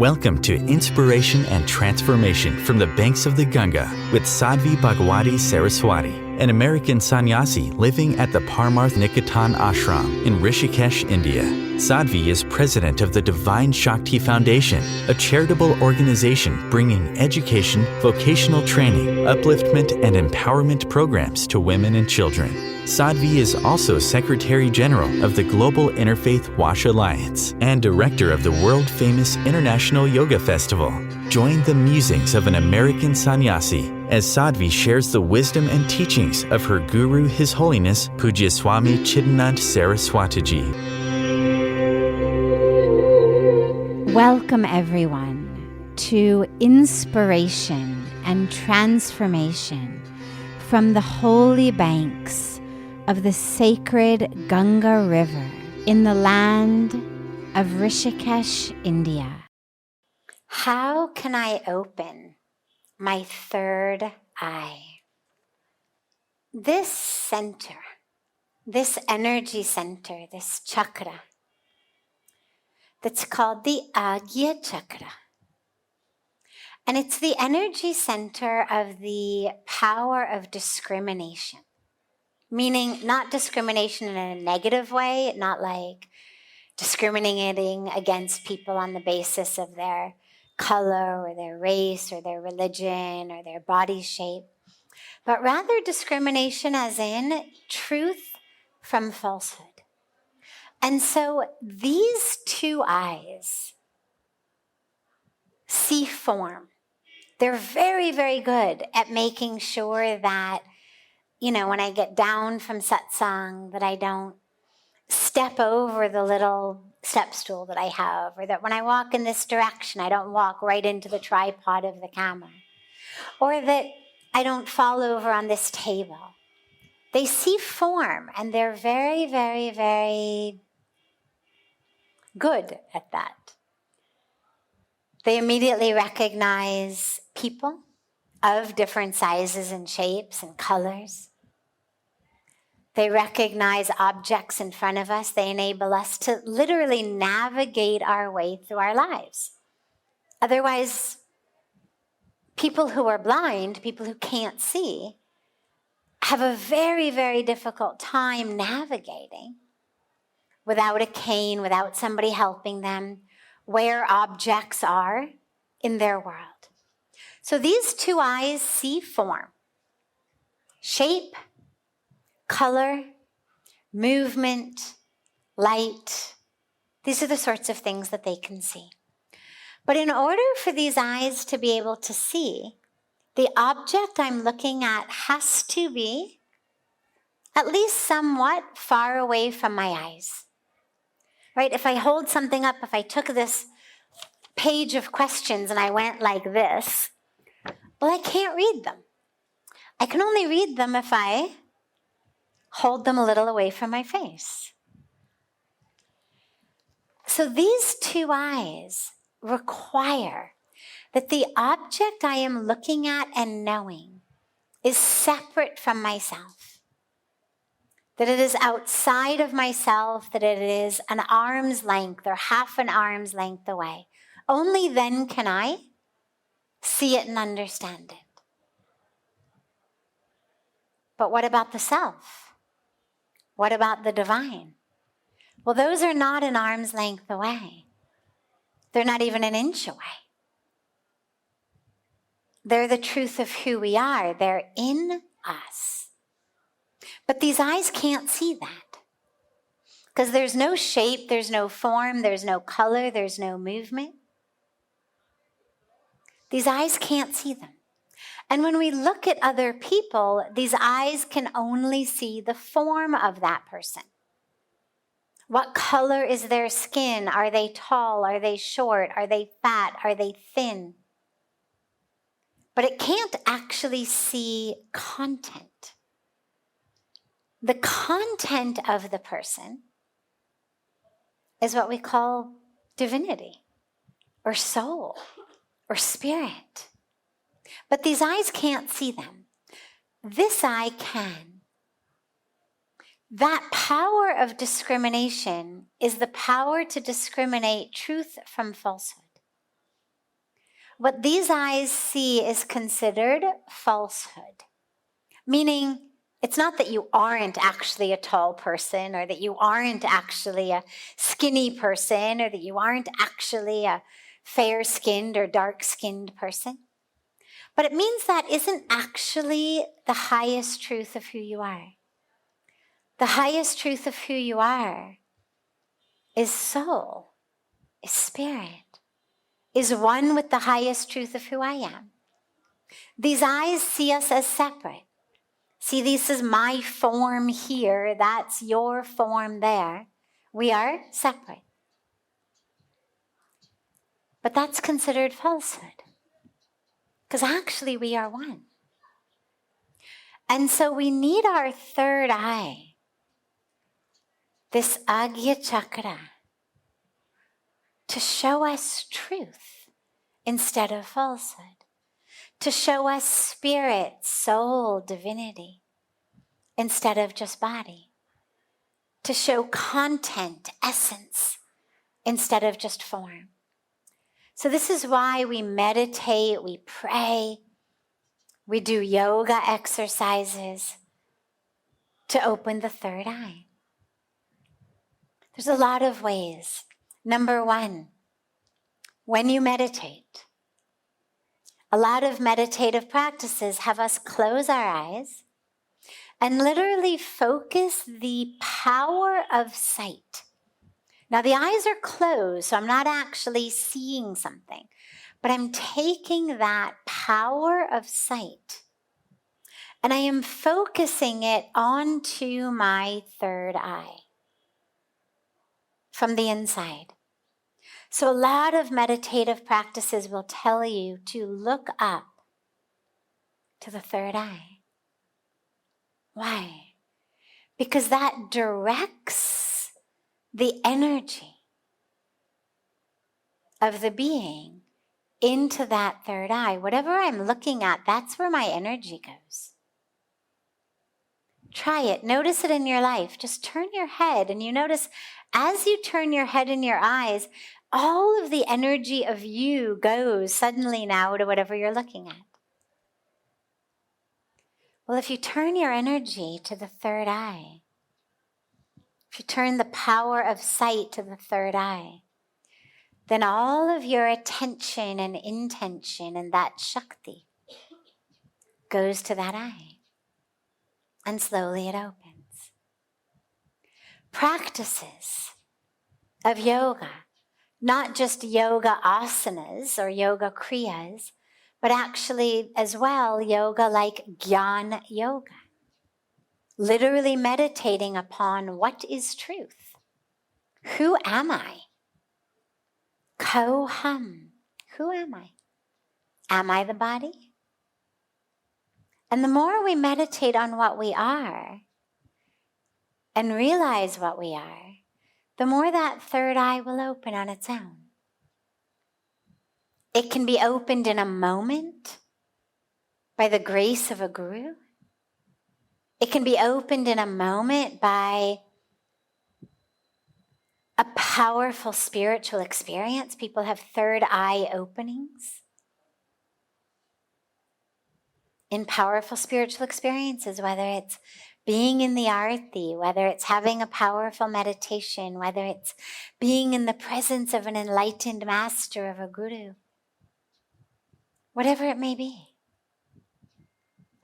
Welcome to Inspiration and Transformation from the Banks of the Ganga with Sadhvi Bhagawati Saraswati, an American sannyasi living at the Parmarth Niketan ashram in Rishikesh, India. Sadhvi is president of the Divine Shakti Foundation, a charitable organization bringing education, vocational training, upliftment, and empowerment programs to women and children. Sadhvi is also Secretary General of the Global Interfaith Wash Alliance and Director of the world-famous International Yoga Festival. Join the musings of an American sannyasi as Sadhvi shares the wisdom and teachings of her guru, His Holiness Pujya Swami Chidanand Saraswatiji. Welcome everyone to Inspiration and Transformation from the holy banks of the sacred Ganga River in the land of Rishikesh, India. How can I open my third eye? This center, this energy center, this chakra, that's called the Agya Chakra. And it's the energy center of the power of discrimination. Meaning not discrimination in a negative way, not like discriminating against people on the basis of their color or their race or their religion or their body shape, but rather discrimination as in truth from falsehood. And so these two eyes see form. They're very, very good at making sure that, when I get down from Satsang, that I don't step over the little step stool that I have, or that when I walk in this direction, I don't walk right into the tripod of the camera, or that I don't fall over on this table. They see form, and they're very, very, very good at that. They immediately recognize people of different sizes and shapes and colors. They recognize objects in front of us. They enable us to literally navigate our way through our lives. Otherwise, people who are blind, people who can't see, have a very, very difficult time navigating without a cane, without somebody helping them, where objects are in their world. So these two eyes see form, shape, color, movement, light. These are the sorts of things that they can see. But in order for these eyes to be able to see, the object I'm looking at has to be at least somewhat far away from my eyes. Right? If I hold something up, if I took this page of questions and I went like this, well, I can't read them. I can only read them if I hold them a little away from my face. So these two eyes require that the object I am looking at and knowing is separate from myself, that it is outside of myself, that it is an arm's length or half an arm's length away. Only then can I see it and understand it. But what about the self? What about the divine? Well, those are not an arm's length away. They're not even an inch away. They're the truth of who we are. They're in us. But these eyes can't see that. Because there's no shape, there's no form, there's no color, there's no movement. These eyes can't see them. And when we look at other people, these eyes can only see the form of that person. What color is their skin? Are they tall? Are they short? Are they fat? Are they thin? But it can't actually see content. The content of the person is what we call divinity or soul or spirit. But these eyes can't see them. This eye can. That power of discrimination is the power to discriminate truth from falsehood. what these eyes see is considered falsehood. Meaning, it's not that you aren't actually a tall person, or that you aren't actually a skinny person, or that you aren't actually a fair-skinned or dark-skinned person. But it means that isn't actually the highest truth of who you are. The highest truth of who you are is soul, is spirit, is one with the highest truth of who I am. These eyes see us as separate. See, this is my form here, that's your form there. We are separate. But that's considered falsehood, because actually we are one. And so we need our third eye, this Agya Chakra, to show us truth instead of falsehood, to show us spirit, soul, divinity, instead of just body, to show content, essence, instead of just form. So this is why we meditate, we pray, we do yoga exercises to open the third eye. There's a lot of ways. Number one, when you meditate, a lot of meditative practices have us close our eyes and literally focus the power of sight. Now the eyes are closed, so I'm not actually seeing something, but I'm taking that power of sight and I am focusing it onto my third eye from the inside. So a lot of meditative practices will tell you to look up to the third eye. Why? Because that directs the energy of the being into that third eye. Whatever I'm looking at, that's where my energy goes. Try it. Notice it in your life. Just turn your head and you notice as you turn your head and your eyes, all of the energy of you goes suddenly now to whatever you're looking at. Well, if you turn your energy to the third eye, if you turn the power of sight to the third eye, then all of your attention and intention and that Shakti goes to that eye. And slowly it opens. Practices of yoga, not just yoga asanas or yoga kriyas, but actually as well yoga like Jnana yoga. Literally meditating upon what is truth. Who am I? Ko-hum. Who am I? Am I the body? And the more we meditate on what we are and realize what we are, the more that third eye will open on its own. It can be opened in a moment by the grace of a guru. It can be opened in a moment by a powerful spiritual experience. People have third eye openings in powerful spiritual experiences, whether it's being in the arati, whether it's having a powerful meditation, whether it's being in the presence of an enlightened master, of a guru, whatever it may be.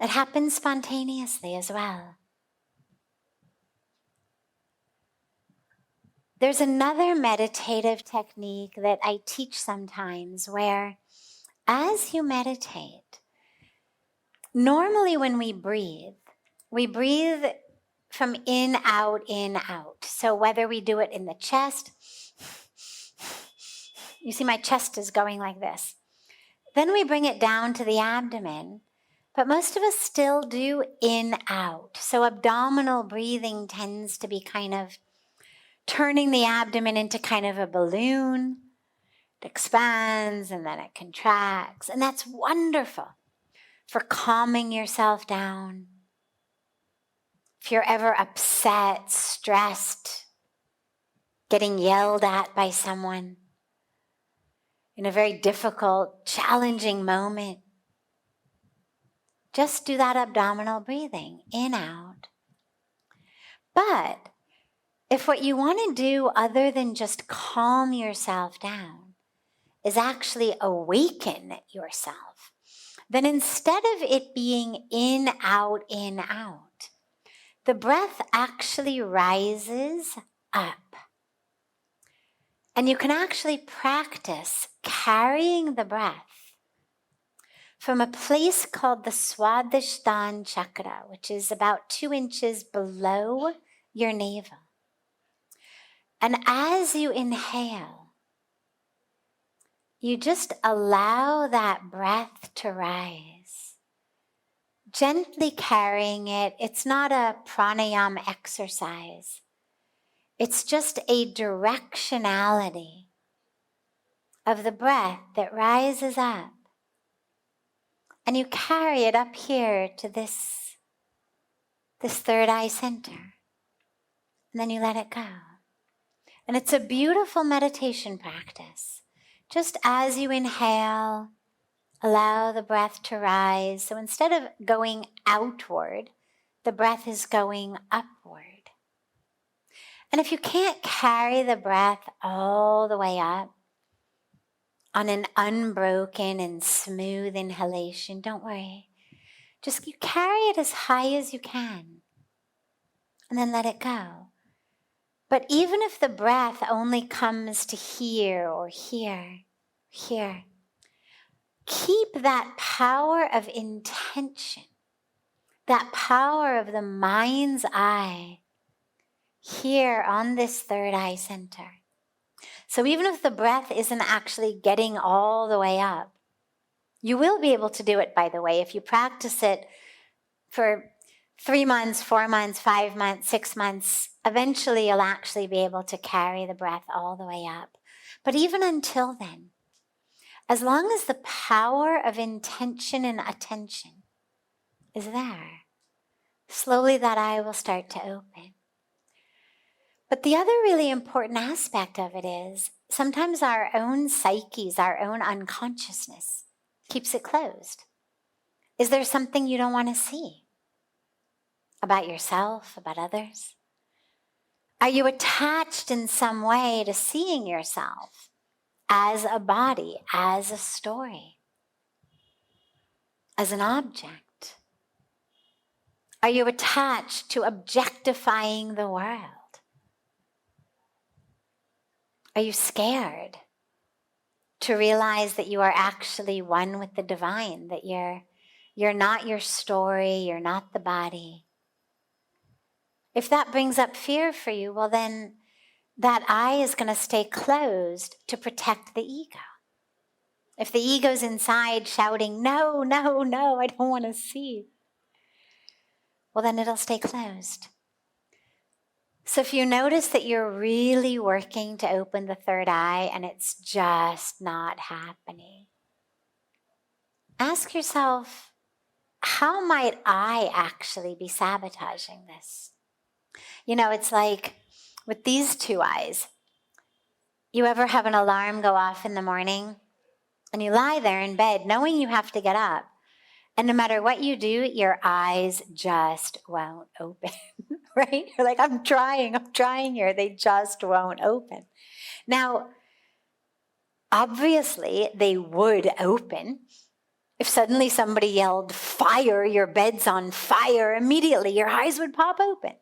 It happens spontaneously as well. There's another meditative technique that I teach sometimes where as you meditate, normally when we breathe from in, out. So whether we do it in the chest, you see my chest is going like this. Then we bring it down to the abdomen, but most of us still do in, out. So abdominal breathing tends to be kind of turning the abdomen into kind of a balloon. It expands and then it contracts. And that's wonderful for calming yourself down. If you're ever upset, stressed, getting yelled at by someone, in a very difficult, challenging moment, just do that abdominal breathing, in, out. But if what you want to do other than just calm yourself down is actually awaken yourself, then instead of it being in, out, the breath actually rises up. And you can actually practice carrying the breath from a place called the Swadhisthana chakra, which is about 2 inches below your navel. And as you inhale, you just allow that breath to rise, gently carrying it. It's not a pranayama exercise. It's just a directionality of the breath that rises up. And you carry it up here to this third eye center. And then you let it go. And it's a beautiful meditation practice. Just as you inhale, allow the breath to rise. So instead of going outward, the breath is going upward. And if you can't carry the breath all the way up on an unbroken and smooth inhalation, don't worry. Just you carry it as high as you can and then let it go. But even if the breath only comes to here or here, keep that power of intention, that power of the mind's eye here on this third eye center. So even if the breath isn't actually getting all the way up, you will be able to do it, by the way, if you practice it for 3 months, 4 months, 5 months, 6 months. Eventually you'll actually be able to carry the breath all the way up. But even until then, as long as the power of intention and attention is there, slowly that eye will start to open. But the other really important aspect of it is sometimes our own psyches, our own unconsciousness keeps it closed. Is there something you don't want to see about yourself, about others? Are you attached in some way to seeing yourself as a body, as a story, as an object? Are you attached to objectifying the world? Are you scared to realize that you are actually one with the divine, that you're not your story, you're not the body? If that brings up fear for you, well then that eye is going to stay closed to protect the ego. If the ego's inside shouting, no, no, no, I don't want to see, well then it'll stay closed. So if you notice that you're really working to open the third eye and it's just not happening, ask yourself, how might I actually be sabotaging this? You know, it's like with these 2 eyes. You ever have an alarm go off in the morning and you lie there in bed knowing you have to get up, and no matter what you do, your eyes just won't open, right? You're like, I'm trying here. They just won't open. Now, obviously, they would open. If suddenly somebody yelled, fire, your bed's on fire, immediately your eyes would pop open.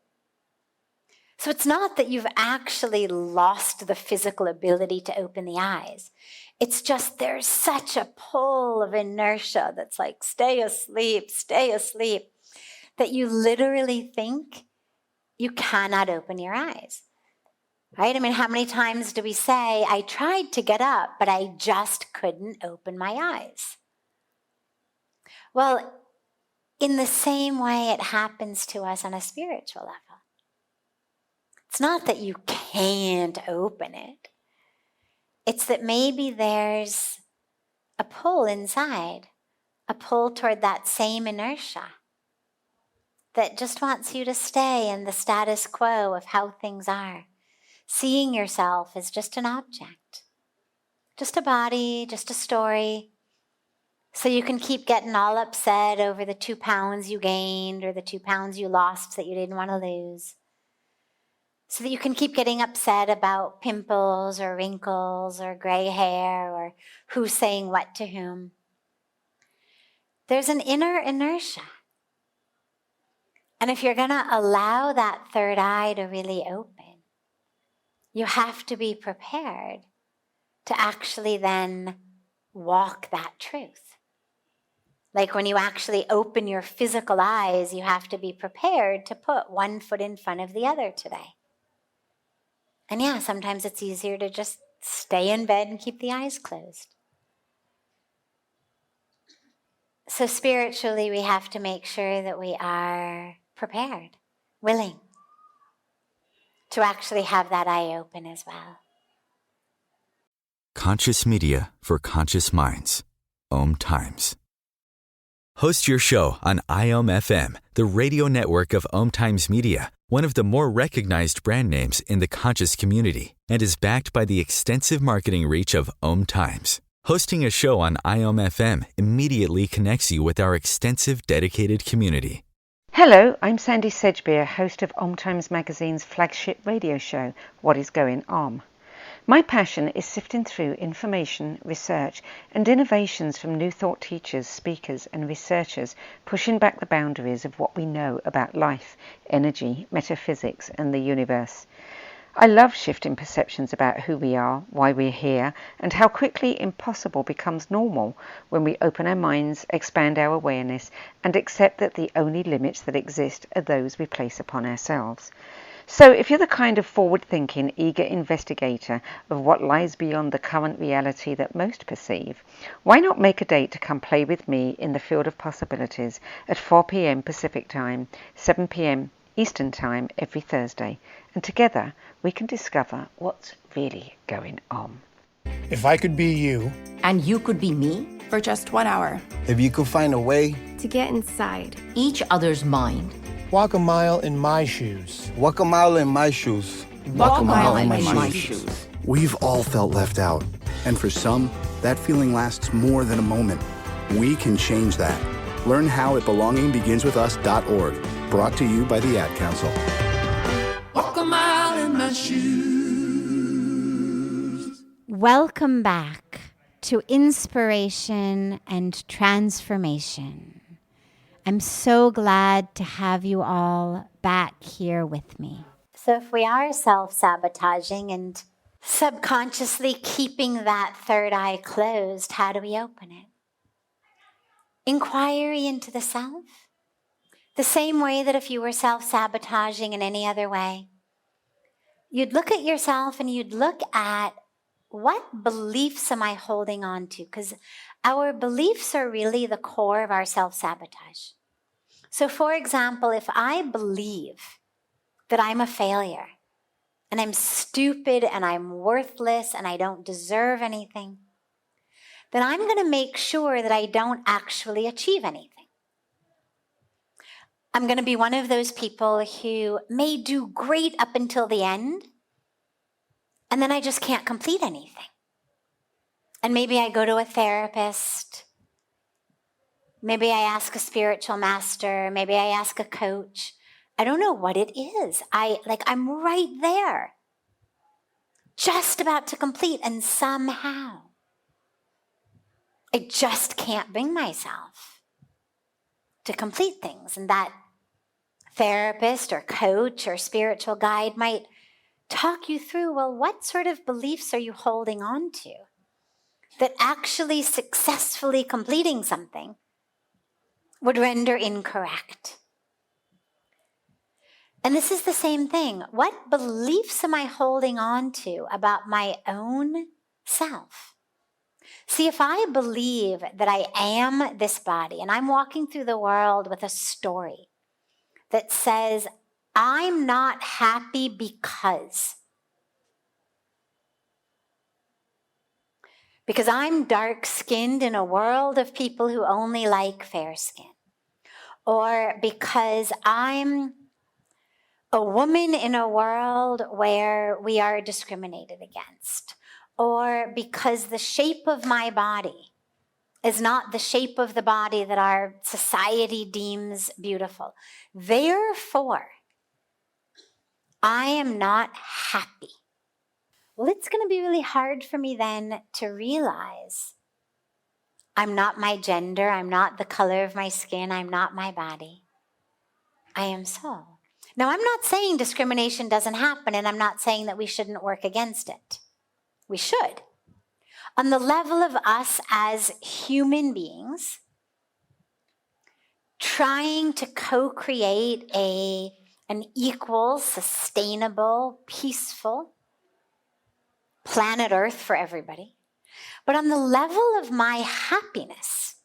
So it's not that you've actually lost the physical ability to open the eyes. It's just there's such a pull of inertia that's like, stay asleep, that you literally think you cannot open your eyes, right? I mean, how many times do we say, I tried to get up, but I just couldn't open my eyes? Well, in the same way it happens to us on a spiritual level. It's not that you can't open it. It's that maybe there's a pull inside, a pull toward that same inertia that just wants you to stay in the status quo of how things are, seeing yourself as just an object, just a body, just a story. So you can keep getting all upset over the 2 pounds you gained or the 2 pounds you lost that you didn't want to lose. So that you can keep getting upset about pimples or wrinkles or gray hair or who's saying what to whom. There's an inner inertia. And if you're going to allow that third eye to really open, you have to be prepared to actually then walk that truth. Like when you actually open your physical eyes, you have to be prepared to put one foot in front of the other today. And yeah, sometimes it's easier to just stay in bed and keep the eyes closed. So spiritually, we have to make sure that we are prepared, willing to actually have that eye open as well. Conscious media for conscious minds. Om Times. Host your show on IOM FM, the radio network of Om Times Media, one of the more recognized brand names in the conscious community, and is backed by the extensive marketing reach of Om Times. Hosting a show on IOM FM immediately connects you with our extensive dedicated community. Hello, I'm Sandy Sedgbeer, host of Om Times Magazine's flagship radio show, What is Going Om. My passion is sifting through information, research, and innovations from new thought teachers, speakers, and researchers pushing back the boundaries of what we know about life, energy, metaphysics, and the universe. I love shifting perceptions about who we are, why we're here, and how quickly impossible becomes normal when we open our minds, expand our awareness, and accept that the only limits that exist are those we place upon ourselves. So if you're the kind of forward-thinking, eager investigator of what lies beyond the current reality that most perceive, why not make a date to come play with me in the field of possibilities at 4 p.m. Pacific Time, 7 p.m. Eastern Time every Thursday, and together we can discover what's really going on. If I could be you, and you could be me for just 1 hour, if you could find a way to get inside each other's mind, walk a mile in my shoes. walk a mile in my shoes. walk a mile in my shoes. We've all felt left out, and for some, that feeling lasts more than a moment. We can change that. Learn how at belongingbeginswithus.org. Brought to you by the Ad Council. Walk a mile in my shoes. Welcome back to Inspiration and Transformation. I'm so glad to have you all back here with me. So if we are self-sabotaging and subconsciously keeping that third eye closed, how do we open it? Inquiry into the self. The same way that if you were self-sabotaging in any other way, you'd look at yourself and you'd look at what beliefs am I holding on to? Because our beliefs are really the core of our self-sabotage. So for example, if I believe that I'm a failure and I'm stupid and I'm worthless and I don't deserve anything, then I'm going to make sure that I don't actually achieve anything. I'm going to be one of those people who may do great up until the end, and then I just can't complete anything. And maybe I go to a therapist. Maybe I ask a spiritual master. Maybe I ask a coach. I don't know what it is. I'm right there, just about to complete, and somehow I just can't bring myself to complete things. And that therapist or coach or spiritual guide might talk you through, well, what sort of beliefs are you holding on to that actually successfully completing something would render incorrect? And this is the same thing. What beliefs am I holding on to about my own self? See, if I believe that I am this body and I'm walking through the world with a story that says, I'm not happy because I'm dark-skinned in a world of people who only like fair skin, or because I'm a woman in a world where we are discriminated against, or because the shape of my body is not the shape of the body that our society deems beautiful. Therefore, I am not happy. Well, it's going to be really hard for me then to realize I'm not my gender, I'm not the color of my skin, I'm not my body. I am soul. Now, I'm not saying discrimination doesn't happen, and I'm not saying that we shouldn't work against it. We should. On the level of us as human beings, trying to co-create an equal, sustainable, peaceful planet Earth for everybody. But on the level of my happiness,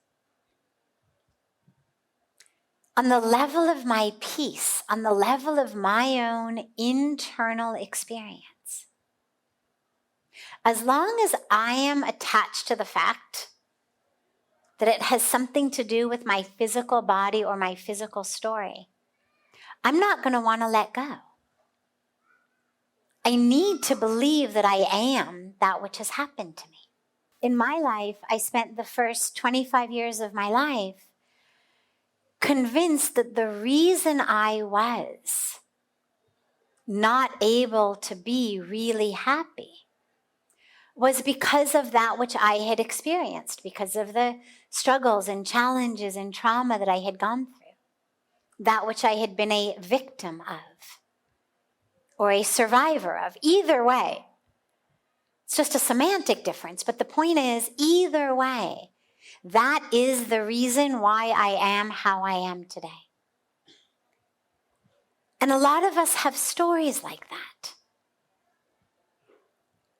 on the level of my peace, on the level of my own internal experience, as long as I am attached to the fact that it has something to do with my physical body or my physical story, I'm not going to want to let go. I need to believe that I am that which has happened to me. In my life, I spent the first 25 years of my life convinced that the reason I was not able to be really happy was because of that which I had experienced, because of the struggles and challenges and trauma that I had gone through, that which I had been a victim of or a survivor of. Either way, it's just a semantic difference, but the point is, either way, that is the reason why I am how I am today. And a lot of us have stories like that.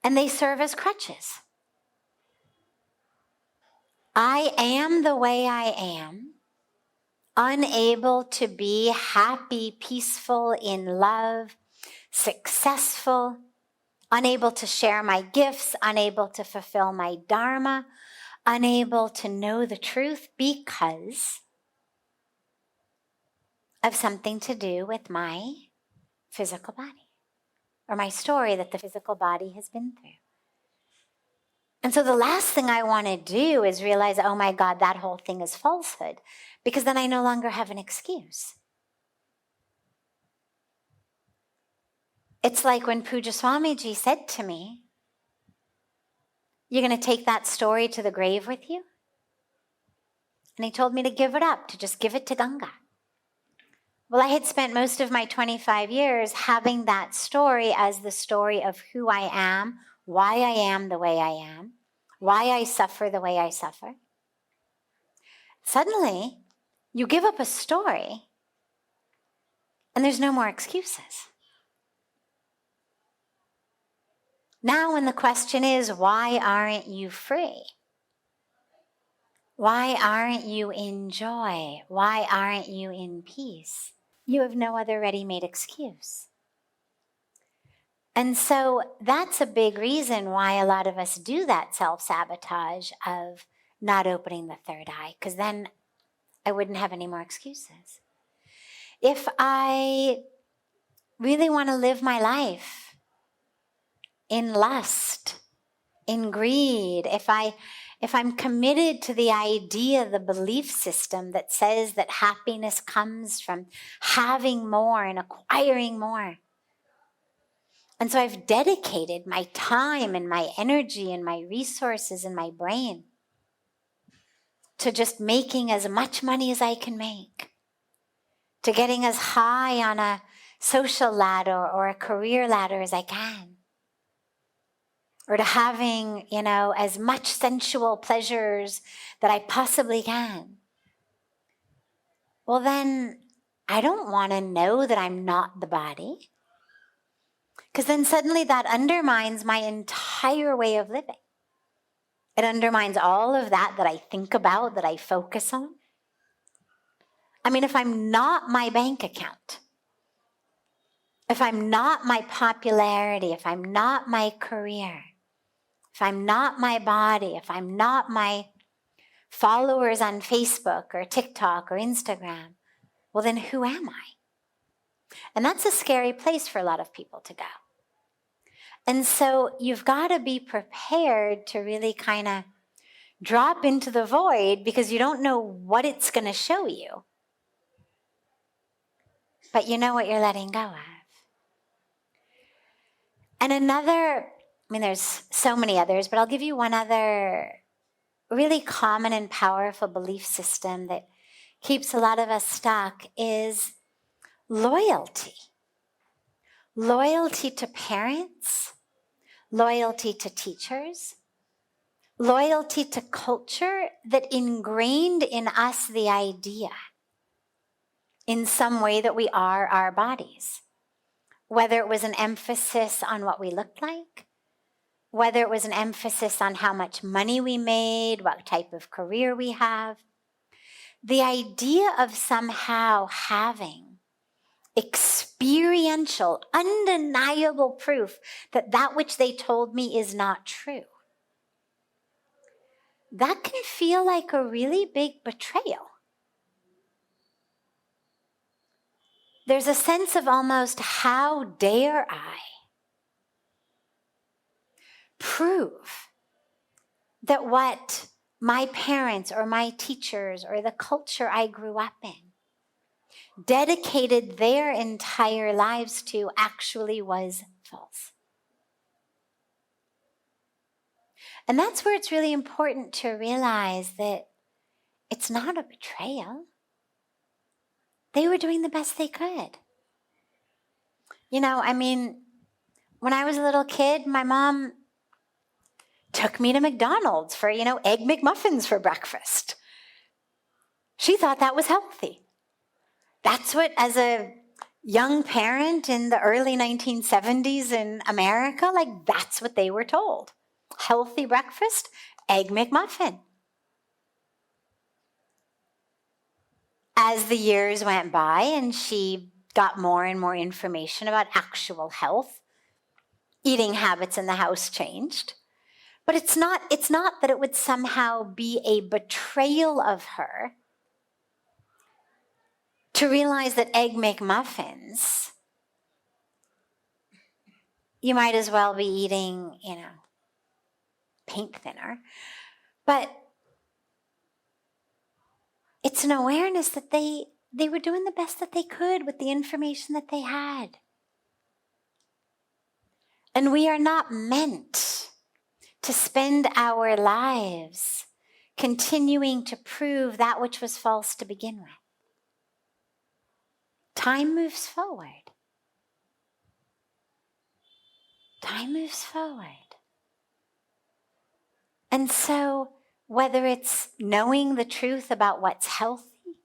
And they serve as crutches. I am the way I am, unable to be happy, peaceful, in love, successful, unable to share my gifts, unable to fulfill my dharma, unable to know the truth because of something to do with my physical body or my story that the physical body has been through. And so the last thing I want to do is realize, oh my God, that whole thing is falsehood, because then I no longer have an excuse. It's like when Puja Swamiji said to me, you're going to take that story to the grave with you? And he told me to give it up, to just give it to Ganga. Well, I had spent most of my 25 years having that story as the story of who I am, why I am the way I am, why I suffer the way I suffer. Suddenly, you give up a story, and there's no more excuses. Now, when the question is, why aren't you free? Why aren't you in joy? Why aren't you in peace? You have no other ready-made excuse. And so that's a big reason why a lot of us do that self-sabotage of not opening the third eye, because then I wouldn't have any more excuses. If I really want to live my life in lust, in greed, if I'm committed to the idea, the belief system that says that happiness comes from having more and acquiring more, and so I've dedicated my time and my energy and my resources and my brain to just making as much money as I can make, to getting as high on a social ladder or a career ladder as I can, or to having, as much sensual pleasures that I possibly can. Well, then I don't want to know that I'm not the body, because then suddenly that undermines my entire way of living. It undermines all of that I think about, that I focus on. I mean, if I'm not my bank account, if I'm not my popularity, if I'm not my career, if I'm not my body, if I'm not my followers on Facebook or TikTok or Instagram, well, then who am I? And that's a scary place for a lot of people to go. And so you've got to be prepared to really kind of drop into the void because you don't know what it's going to show you. But you know what you're letting go of. And another, there's so many others, but I'll give you one other really common and powerful belief system that keeps a lot of us stuck is loyalty. Loyalty to parents, loyalty to teachers, loyalty to culture that ingrained in us the idea in some way that we are our bodies. Whether it was an emphasis on what we looked like, whether it was an emphasis on how much money we made, what type of career we have. The idea of somehow having experiential, undeniable proof that that which they told me is not true. That can feel like a really big betrayal. There's a sense of almost, how dare I prove that what my parents or my teachers or the culture I grew up in dedicated their entire lives to actually was false. And that's where it's really important to realize that it's not a betrayal. They were doing the best they could. When I was a little kid, my mom took me to McDonald's for, Egg McMuffins for breakfast. She thought that was healthy. That's what, as a young parent in the early 1970s in America, that's what they were told. Healthy breakfast, Egg McMuffin. As the years went by and she got more and more information about actual health, eating habits in the house changed. But it's not that it would somehow be a betrayal of her to realize that Egg McMuffins, you might as well be eating, paint thinner. But it's an awareness that they were doing the best that they could with the information that they had. And we are not meant to spend our lives continuing to prove that which was false to begin with. Time moves forward. Time moves forward. And so, whether it's knowing the truth about what's healthy,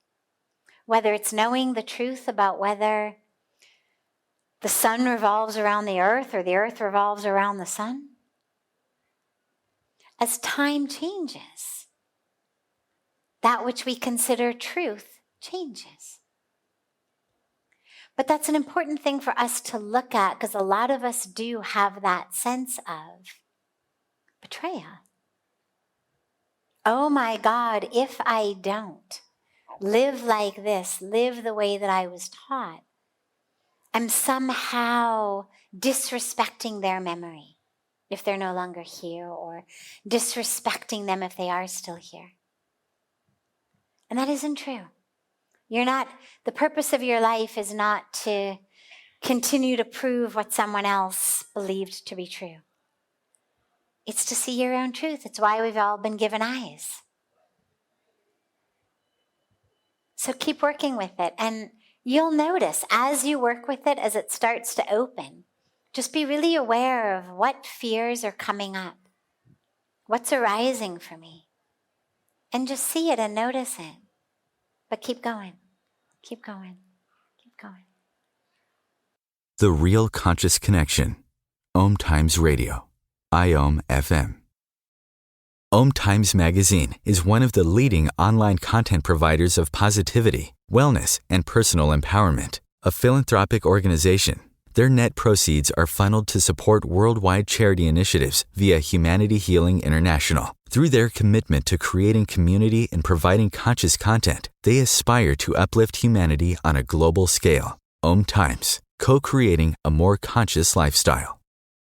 whether it's knowing the truth about whether the sun revolves around the earth or the earth revolves around the sun, as time changes, that which we consider truth changes. But that's an important thing for us to look at because a lot of us do have that sense of betrayal. Oh my God, if I don't live like this, live the way that I was taught, I'm somehow disrespecting their memory if they're no longer here, or disrespecting them if they are still here. And that isn't true. The purpose of your life is not to continue to prove what someone else believed to be true. It's to see your own truth. It's why we've all been given eyes. So keep working with it. And you'll notice as you work with it, as it starts to open, just be really aware of what fears are coming up. What's arising for me? And just see it and notice it. But keep going. Keep going. Keep going. The Real Conscious Connection. Om Times Radio. IOM FM. Om Times Magazine is one of the leading online content providers of positivity, wellness, and personal empowerment. A philanthropic organization, their net proceeds are funneled to support worldwide charity initiatives via Humanity Healing International. Through their commitment to creating community and providing conscious content, they aspire to uplift humanity on a global scale. Om Times, co-creating a more conscious lifestyle.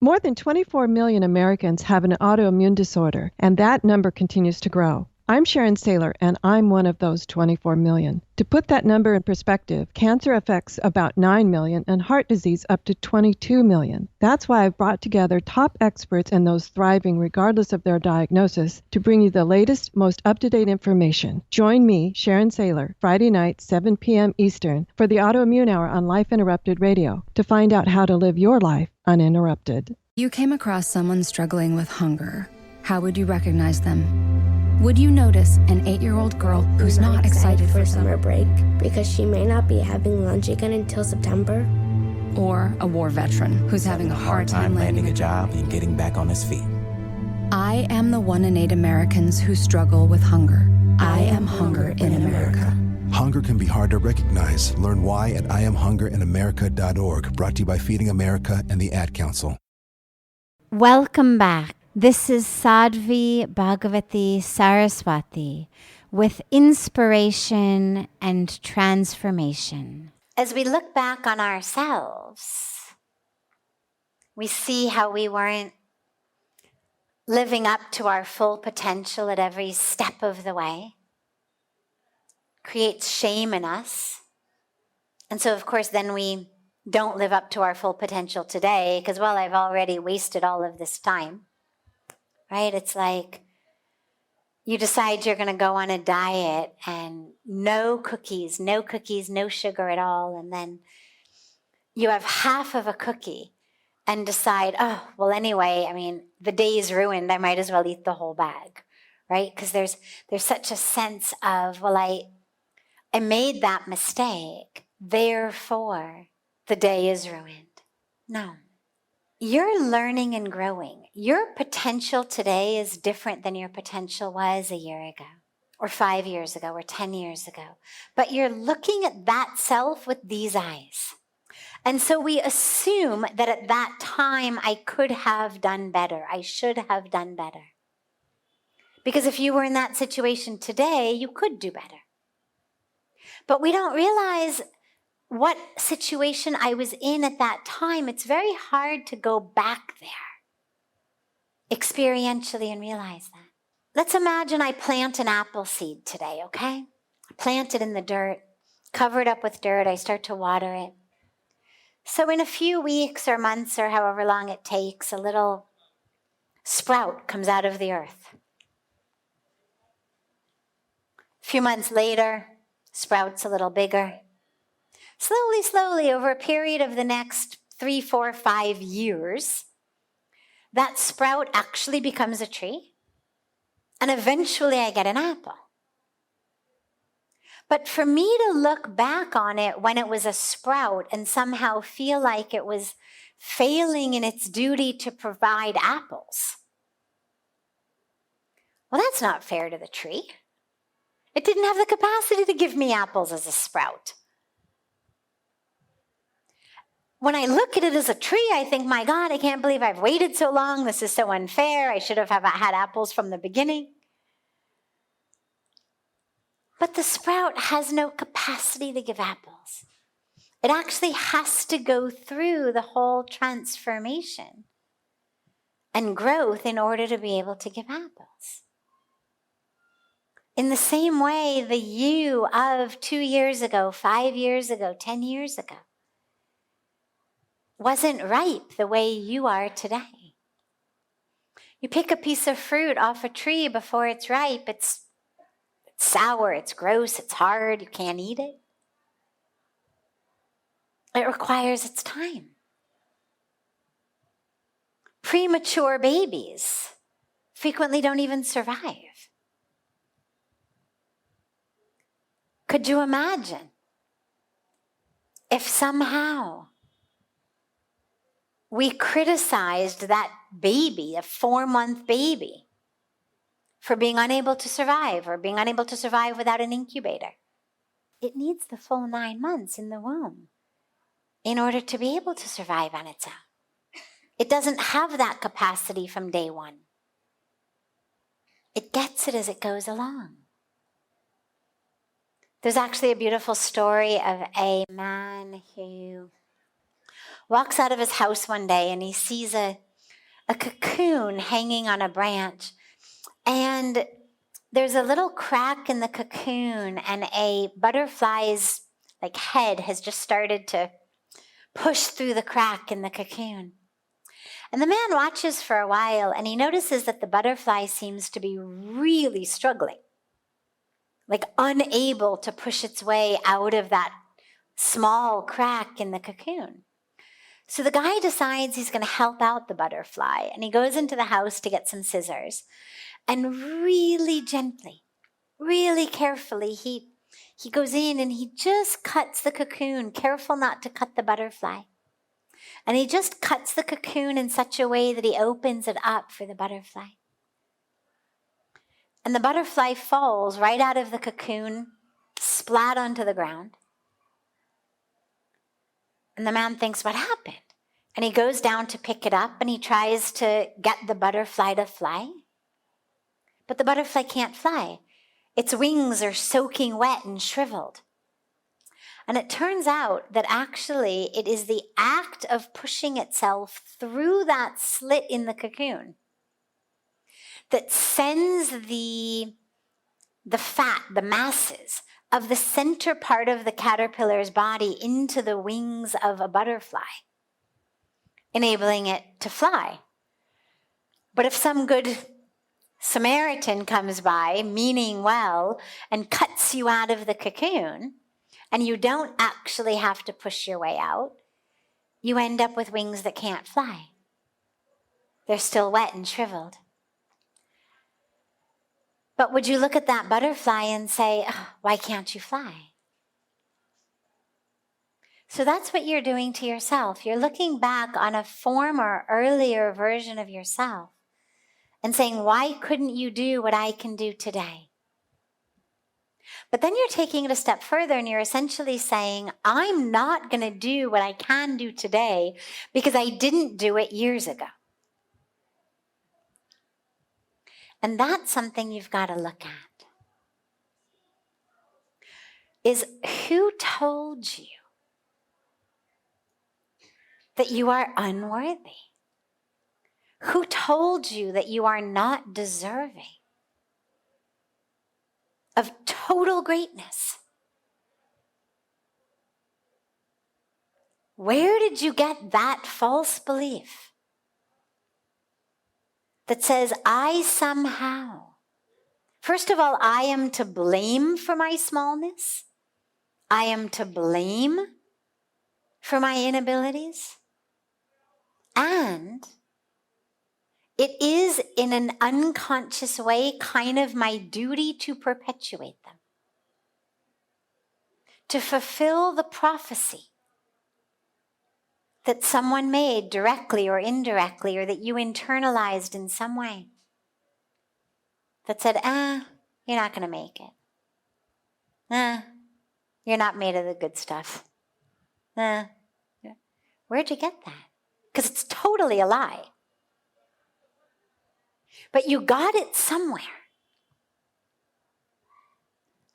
More than 24 million Americans have an autoimmune disorder, and that number continues to grow. I'm Sharon Saylor, and I'm one of those 24 million. To put that number in perspective, cancer affects about 9 million and heart disease up to 22 million. That's why I've brought together top experts and those thriving regardless of their diagnosis to bring you the latest, most up-to-date information. Join me, Sharon Saylor, Friday night, 7 p.m. Eastern, for the Autoimmune Hour on Life Interrupted Radio to find out how to live your life uninterrupted. You came across someone struggling with hunger. How would you recognize them? Would you notice an 8-year-old girl who's not excited for summer break because she may not be having lunch again until September? Or a war veteran who's having a hard time landing a job and getting back on his feet? I am the 1 in 8 Americans who struggle with hunger. I am hunger in America. Hunger can be hard to recognize. Learn why at IamHungerInAmerica.org, brought to you by Feeding America and the Ad Council. Welcome back. This is Sadhvi Bhagawati Saraswati with inspiration and transformation. As we look back on ourselves, we see how we weren't living up to our full potential at every step of the way. Creates shame in us. And so, of course, then we don't live up to our full potential today because, well, I've already wasted all of this time. Right? It's like you decide you're going to go on a diet and no cookies, no sugar at all. And then you have half of a cookie and decide, oh, well, anyway, I mean, the day's ruined. I might as well eat the whole bag. Right? Because there's such a sense of, well, I made that mistake. Therefore, the day is ruined. No. You're learning and growing. Your potential today is different than your potential was a year ago, or 5 years ago, or 10 years ago. But you're looking at that self with these eyes. And so we assume that at that time I could have done better. I should have done better. Because if you were in that situation today, you could do better. But we don't realize what situation I was in at that time. It's very hard to go back there experientially and realize that. Let's imagine I plant an apple seed today, okay? I plant it in the dirt, cover it up with dirt, I start to water it. So in a few weeks or months or however long it takes, a little sprout comes out of the earth. A few months later, sprout's a little bigger. Slowly, over a period of the next 3, 4, 5 years, that sprout actually becomes a tree, and eventually I get an apple. But for me to look back on it when it was a sprout and somehow feel like it was failing in its duty to provide apples, well, that's not fair to the tree. It didn't have the capacity to give me apples as a sprout. When I look at it as a tree, I think, my God, I can't believe I've waited so long. This is so unfair. I should have had apples from the beginning. But the sprout has no capacity to give apples. It actually has to go through the whole transformation and growth in order to be able to give apples. In the same way, the you of 2 years ago, 5 years ago, 10 years ago, wasn't ripe the way you are today. You pick a piece of fruit off a tree before it's ripe, it's sour, it's gross, it's hard, you can't eat it. It requires its time. Premature babies frequently don't even survive. Could you imagine if somehow we criticized that baby, a 4-month baby, for being unable to survive or being unable to survive without an incubator? It needs the full 9 months in the womb in order to be able to survive on its own. It doesn't have that capacity from day one. It gets it as it goes along. There's actually a beautiful story of a man who walks out of his house one day and he sees a a cocoon hanging on a branch, and there's a little crack in the cocoon, and a butterfly's head has just started to push through the crack in the cocoon. And the man watches for a while, and he notices that the butterfly seems to be really struggling, unable to push its way out of that small crack in the cocoon. So the guy decides he's going to help out the butterfly, and he goes into the house to get some scissors, and really gently, really carefully, he goes in and he just cuts the cocoon, careful not to cut the butterfly. And he just cuts the cocoon in such a way that he opens it up for the butterfly. And the butterfly falls right out of the cocoon, splat onto the ground. And the man thinks, what happened? And he goes down to pick it up, and he tries to get the butterfly to fly. But the butterfly can't fly. Its wings are soaking wet and shriveled. And it turns out that actually it is the act of pushing itself through that slit in the cocoon that sends the fat, the masses of the center part of the caterpillar's body into the wings of a butterfly, enabling it to fly. But if some good Samaritan comes by, meaning well, and cuts you out of the cocoon, and you don't actually have to push your way out, you end up with wings that can't fly. They're still wet and shriveled. But would you look at that butterfly and say, oh, why can't you fly? So that's what you're doing to yourself. You're looking back on a former, earlier version of yourself and saying, why couldn't you do what I can do today? But then you're taking it a step further, and you're essentially saying, I'm not going to do what I can do today because I didn't do it years ago. And that's something you've got to look at. Is who told you that you are unworthy? Who told you that you are not deserving of total greatness? Where did you get that false belief that says, I somehow, first of all, I am to blame for my smallness. I am to blame for my inabilities. And it is, in an unconscious way, kind of my duty to perpetuate them, to fulfill the prophecy that someone made directly or indirectly, or that you internalized in some way, that said, you're not going to make it. You're not made of the good stuff. Where'd you get that? Because it's totally a lie. But you got it somewhere.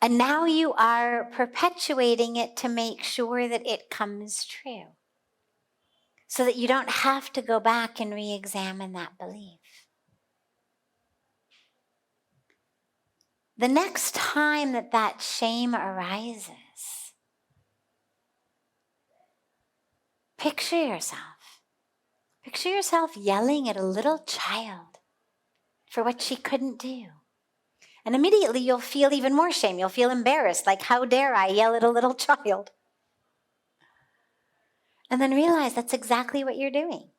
And now you are perpetuating it to make sure that it comes true, so that you don't have to go back and re-examine that belief. The next time that shame arises, picture yourself yelling at a little child for what she couldn't do. And immediately you'll feel even more shame. You'll feel embarrassed, like, how dare I yell at a little child? And then realize that's exactly what you're doing.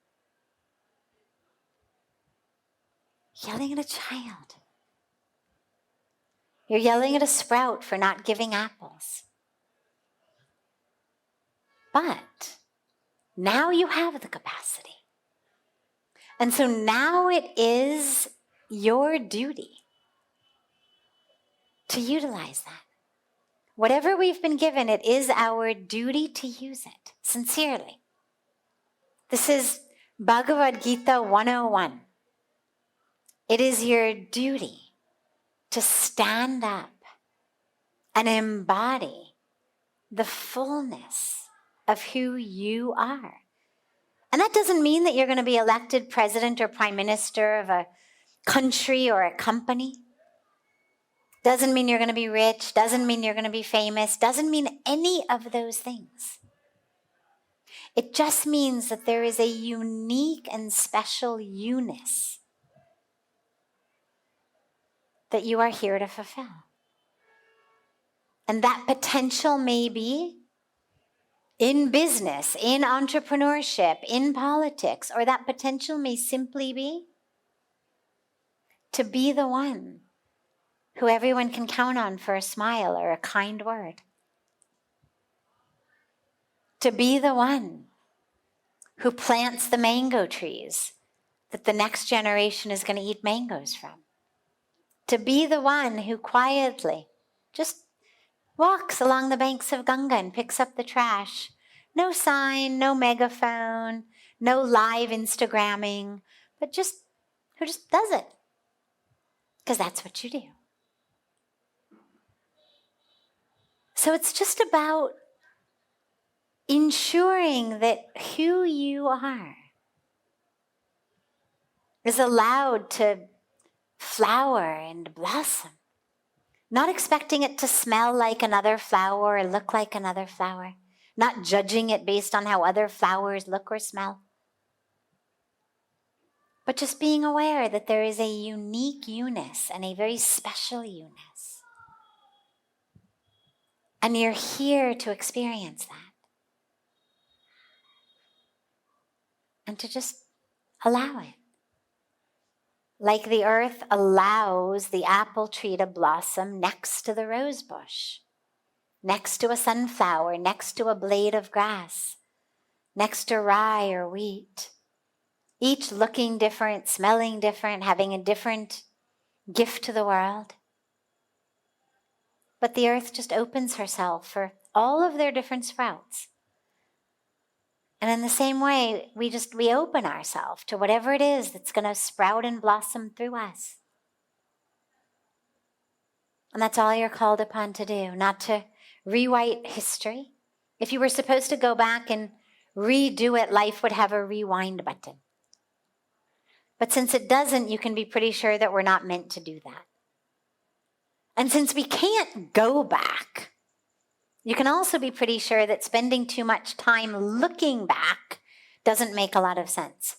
Yelling at a child. You're yelling at a sprout for not giving apples. But now you have the capacity. And so now it is your duty to utilize that. Whatever we've been given, it is our duty to use it sincerely. This is Bhagavad Gita 101. It is your duty to stand up and embody the fullness of who you are. And that doesn't mean that you're going to be elected president or prime minister of a country or a company. Doesn't mean you're going to be rich. Doesn't mean you're going to be famous. Doesn't mean any of those things. It just means that there is a unique and special you-ness that you are here to fulfill. And that potential may be in business, in entrepreneurship, in politics, or that potential may simply be to be the one who everyone can count on for a smile or a kind word. To be the one who plants the mango trees that the next generation is going to eat mangoes from. To be the one who quietly just walks along the banks of Ganga and picks up the trash. No sign, no megaphone, no live Instagramming, but who just does it. Because that's what you do. So it's just about ensuring that who you are is allowed to flower and blossom. Not expecting it to smell like another flower or look like another flower. Not judging it based on how other flowers look or smell. But just being aware that there is a unique you-ness and a very special you-ness. And you're here to experience that. And to just allow it. Like the earth allows the apple tree to blossom next to the rose bush, next to a sunflower, next to a blade of grass, next to rye or wheat, each looking different, smelling different, having a different gift to the world. But the earth just opens herself for all of their different sprouts. And in the same way, we open ourselves to whatever it is that's going to sprout and blossom through us. And that's all you're called upon to do, not to rewrite history. If you were supposed to go back and redo it, life would have a rewind button. But since it doesn't, you can be pretty sure that we're not meant to do that. And since we can't go back, you can also be pretty sure that spending too much time looking back doesn't make a lot of sense.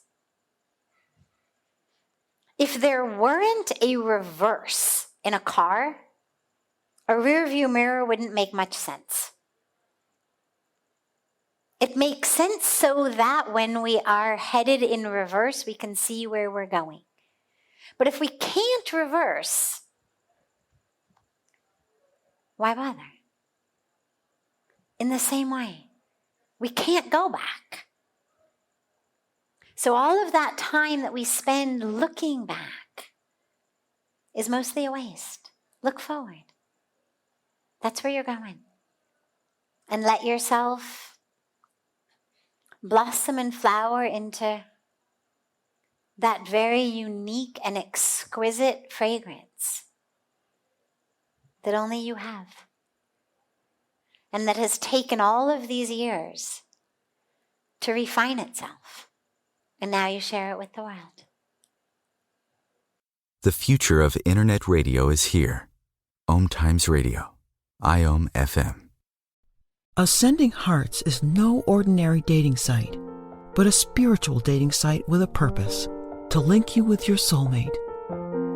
If there weren't a reverse in a car, a rear view mirror wouldn't make much sense. It makes sense so that when we are headed in reverse, we can see where we're going. But if we can't reverse, why bother? In the same way, we can't go back. So all of that time that we spend looking back is mostly a waste. Look forward. That's where you're going. And let yourself blossom and flower into that very unique and exquisite fragrance that only you have. And that has taken all of these years to refine itself. And now you share it with the world. The future of Internet radio is here. Om Times Radio. IOM FM. Ascending Hearts is no ordinary dating site, but a spiritual dating site with a purpose, to link you with your soulmate.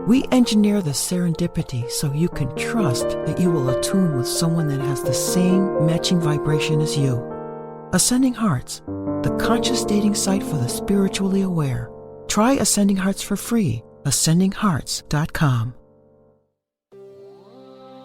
We engineer the serendipity so you can trust that you will attune with someone that has the same matching vibration as you. Ascending Hearts, the conscious dating site for the spiritually aware. Try Ascending Hearts for free. ascendinghearts.com.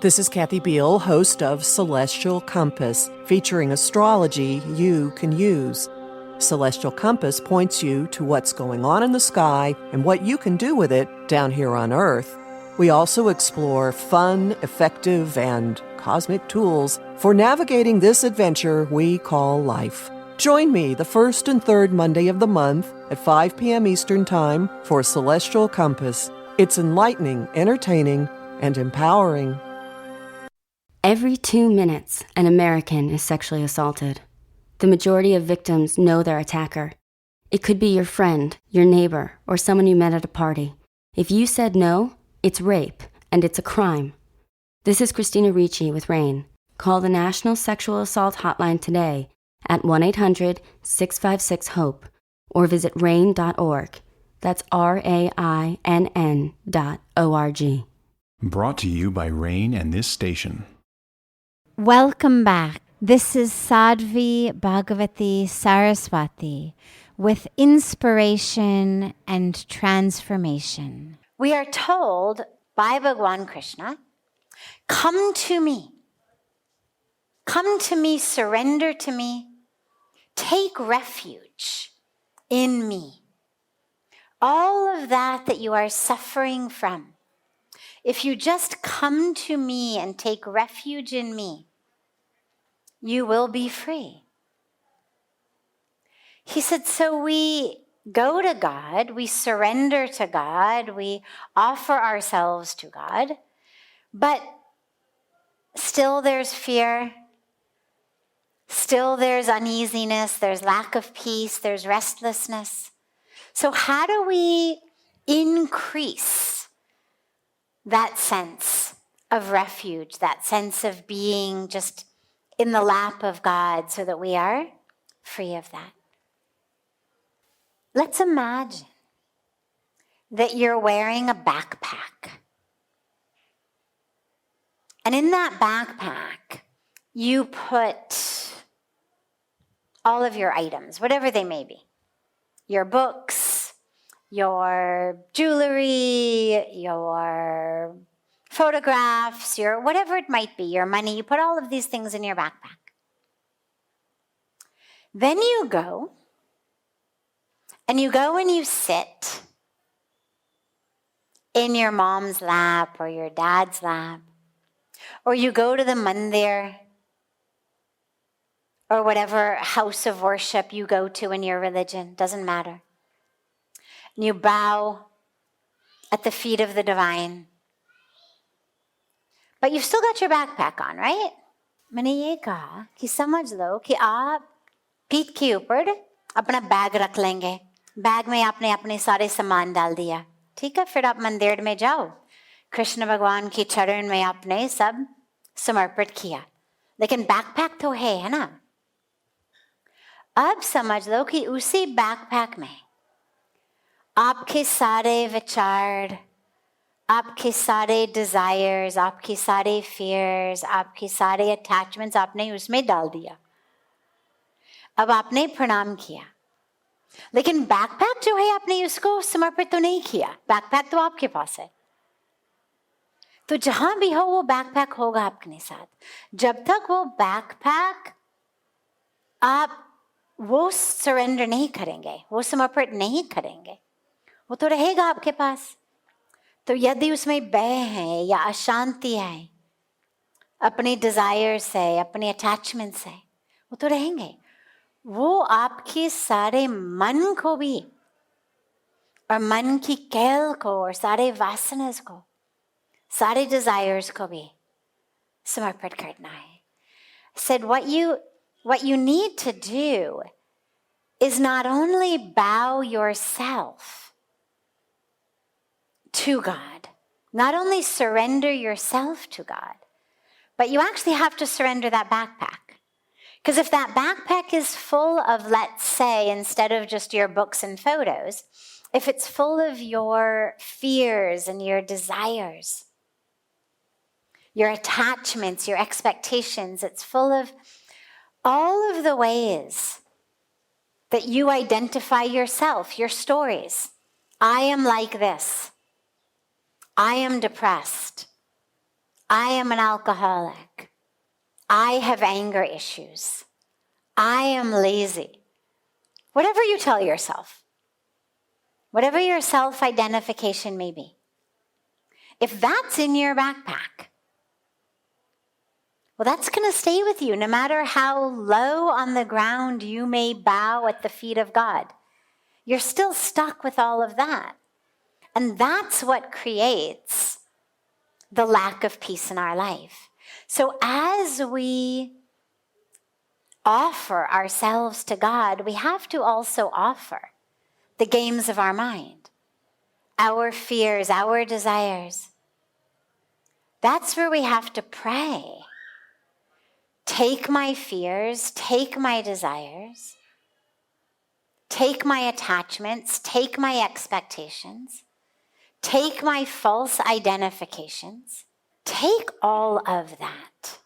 This is Kathy Beal, host of Celestial Compass, featuring astrology you can use. Celestial Compass points you to what's going on in the sky and what you can do with it down here on Earth. We also explore fun, effective, and cosmic tools for navigating this adventure we call life. Join me the first and third Monday of the month at 5 p.m. Eastern Time for Celestial Compass. It's enlightening, entertaining, and empowering. Every 2 minutes, an American is sexually assaulted. The majority of victims know their attacker. It could be your friend, your neighbor, or someone you met at a party. If you said no, it's rape, and it's a crime. This is Christina Ricci with RAIN. Call the National Sexual Assault Hotline today at 1-800-656-HOPE or visit RAIN.org. That's RAINN.org. Brought to you by RAIN and this station. Welcome back. This is Sadhvi Bhagawati Saraswati with inspiration and transformation. We are told by Bhagwan Krishna, come to me. Come to me, surrender to me. Take refuge in me. All of that you are suffering from, if you just come to me and take refuge in me, you will be free. He said, so we go to God, we surrender to God, we offer ourselves to God, but still there's fear, still there's uneasiness, there's lack of peace, there's restlessness. So how do we increase that sense of refuge, that sense of being just in the lap of God so that we are free of that? Let's imagine that you're wearing a backpack. And in that backpack, you put all of your items, whatever they may be. Your books, your jewelry, your photographs, your whatever it might be, your money. You put all of these things in your backpack. Then you go and you sit in your mom's lap or your dad's lap, or you go to the mandir or whatever house of worship you go to in your religion, doesn't matter. And you bow at the feet of the divine. But you've still got your backpack on, right? मैंने ये कहा कि समझ लो कि आप पीठ के ऊपर अपना बैग रख लेंगे. बैग में आपने अपने सारे सामान डाल दिया. ठीक है, फिर आप मंदिर में जाओ. कृष्ण भगवान की चरण में आपने सब समर्पित किया. लेकिन बैकपैक तो है ना? अब समझ लो कि उसी बैकपैक में आपके सारे विचार, आपके सारे डिजायर्स, आपके सारे फियर्स, आपके सारे अटैचमेंट्स आपने उसमें डाल दिया. अब आपने प्रणाम किया, लेकिन बैकपैक जो है आपने उसको समर्पित तो नहीं किया. बैकपैक तो आपके पास है. तो जहां भी हो वो बैकपैक होगा आपके साथ. जब तक वो बैकपैक आप वो सरेंडर नहीं करेंगे, वो समर्पित नहीं करेंगे, वो तो रहेगा आपके पास. तो यदि उसमें भय है या अशांति है, अपने डिजायर से, अपने अटैचमेंट से, वो तो रहेंगे. वो आपके सारे मन को भी और मन की कैल को और सारे वासनास को, सारे डिजायर्स को भी समर्पित करना है. Said what you need to do is not only bow yourself to God, not only surrender yourself to God, but you actually have to surrender that backpack. Because if that backpack is full of, let's say, instead of just your books and photos, if it's full of your fears and your desires, your attachments, your expectations, it's full of all of the ways that you identify yourself, your stories. I am like this. I am depressed. I am an alcoholic. I have anger issues. I am lazy. Whatever you tell yourself, whatever your self-identification may be, if that's in your backpack, well, that's going to stay with you no matter how low on the ground you may bow at the feet of God. You're still stuck with all of that. And that's what creates the lack of peace in our life. So as we offer ourselves to God, we have to also offer the games of our mind, our fears, our desires. That's where we have to pray. Take my fears, take my desires, take my attachments, take my expectations, take my false identifications, take all of that.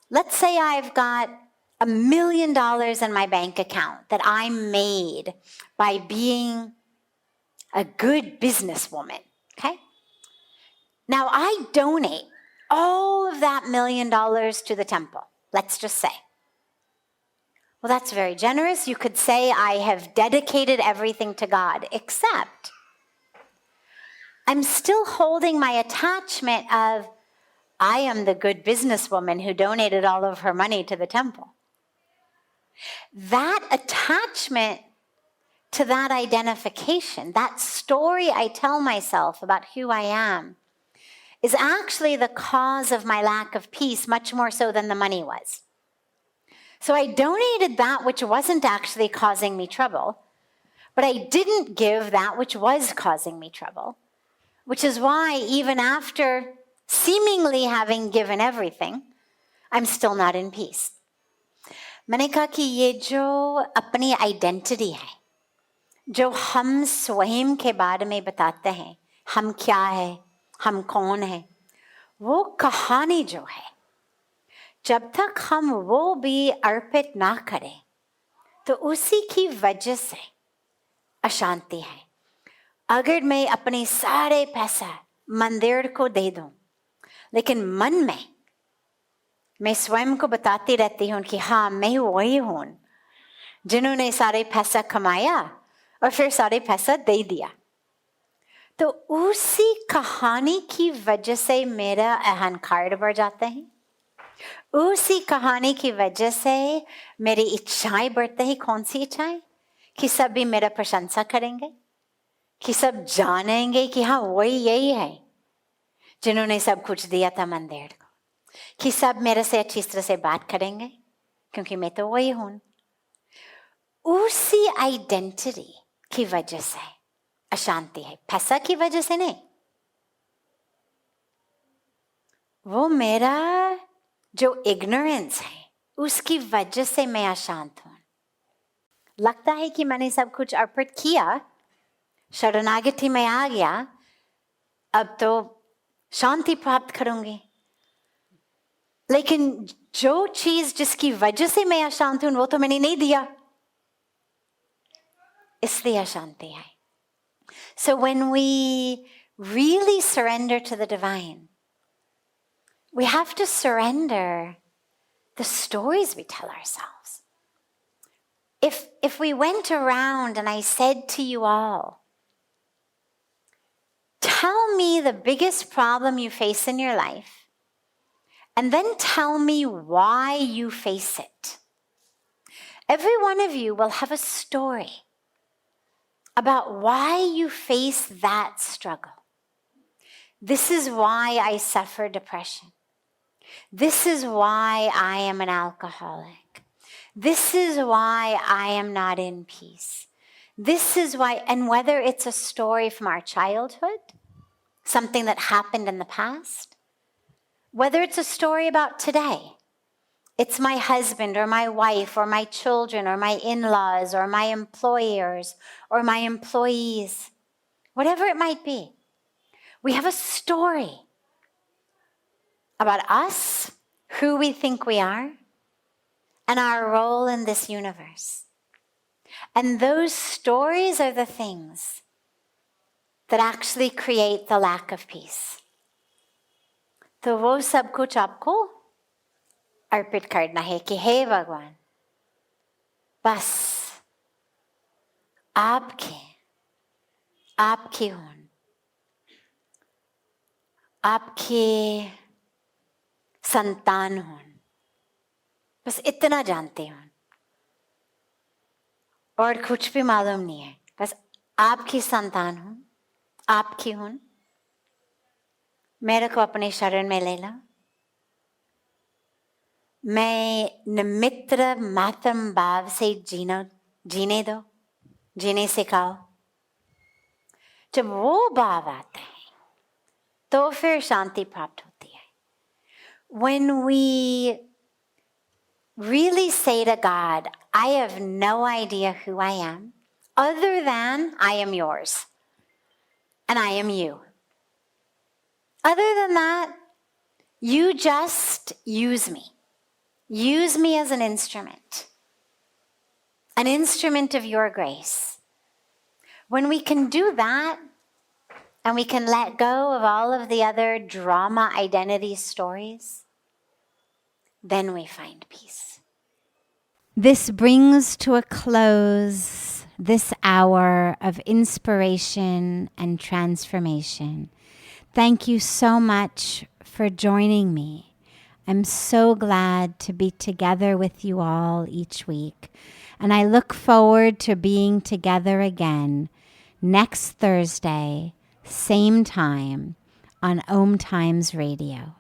Let's say I've got $1 million in my bank account that I made by being a good businesswoman, okay? Now I donate all of that $1 million to the temple, let's just say. Well, that's very generous. You could say I have dedicated everything to God, except I'm still holding my attachment of I am the good businesswoman who donated all of her money to the temple. That attachment to that identification, that story I tell myself about who I am, is actually the cause of my lack of peace, much more so than the money was. So I donated that which wasn't actually causing me trouble, but I didn't give that which was causing me trouble, which is why even after seemingly having given everything, I'm still not in peace. मैंने कहा कि ये जो अपनी identity है, जो हम स्वयं के बारे में बताते हैं, हम क्या है, हम कौन है, वो कहानी जो है, जब तक हम वो भी अर्पित ना करें, तो उसी की वजह से अशांति है. अगर मैं अपने सारे पैसा मंदिर को दे दूं, लेकिन मन में मैं स्वयं को बताती रहती हूं कि हाँ मैं वही हूं जिन्होंने सारे पैसा कमाया और फिर सारे पैसा दे दिया, तो उसी कहानी की वजह से मेरा अहंकार बढ़ जाता है. उसी कहानी की वजह से मेरी इच्छाएं बढ़ते हैं. कौन सी इच्छाएं? कि सब भी मेरा प्रशंसा करेंगे, कि सब जानेंगे कि हाँ वही यही है जिन्होंने सब कुछ दिया था मंदिर को, कि सब मेरे से अच्छी तरह से बात करेंगे क्योंकि मैं तो वही हूं. उसी आइडेंटिटी की वजह से अशांति है, पैसा की वजह से नहीं. वो मेरा जो इग्नोरेंस है उसकी वजह से मैं अशांत हूं. लगता है कि मैंने सब कुछ अर्पित किया, शरणागति में आ गया, अब तो शांति प्राप्त करूंगी, लेकिन जो चीज जिसकी वजह से मैं अशांत हूं वो तो मैंने नहीं दिया, इसलिए अशांति है. So when we really surrender to the divine, we have to surrender the stories we tell ourselves. If we went around and I said to you all, tell me the biggest problem you face in your life, and then tell me why you face it. Every one of you will have a story about why you face that struggle. This is why I suffer depression. This is why I am an alcoholic. This is why I am not in peace. This is why, and whether it's a story from our childhood, something that happened in the past, whether it's a story about today, it's my husband or my wife or my children or my in-laws or my employers or my employees, whatever it might be, we have a story about us, who we think we are, and our role in this universe. And those stories are the things that actually create the lack of peace. तो वो सब कुछ आपको अर्पित करना है कि हे भगवान, बस आपकी हूं, आपकी संतान हूं, बस इतना जानती हूं और कुछ भी मालूम नहीं है. बस आपकी संतान हूं, आपकी हूं, मेरे को अपने शरण में ले लो. मैं निमित्त मात्रम भाव से जीने दो. जीने सिखाओ। जब वो भाव आते हैं तो फिर शांति प्राप्त होती है. When we really say to God, I have no idea who I am other than I am yours and I am you. Other than that, you just use me. Use me as an instrument of your grace. When we can do that, and we can let go of all of the other drama identity stories, then we find peace. This brings to a close this hour of inspiration and transformation. Thank you so much for joining me. I'm so glad to be together with you all each week, and I look forward to being together again next Thursday, same time on Om Times Radio.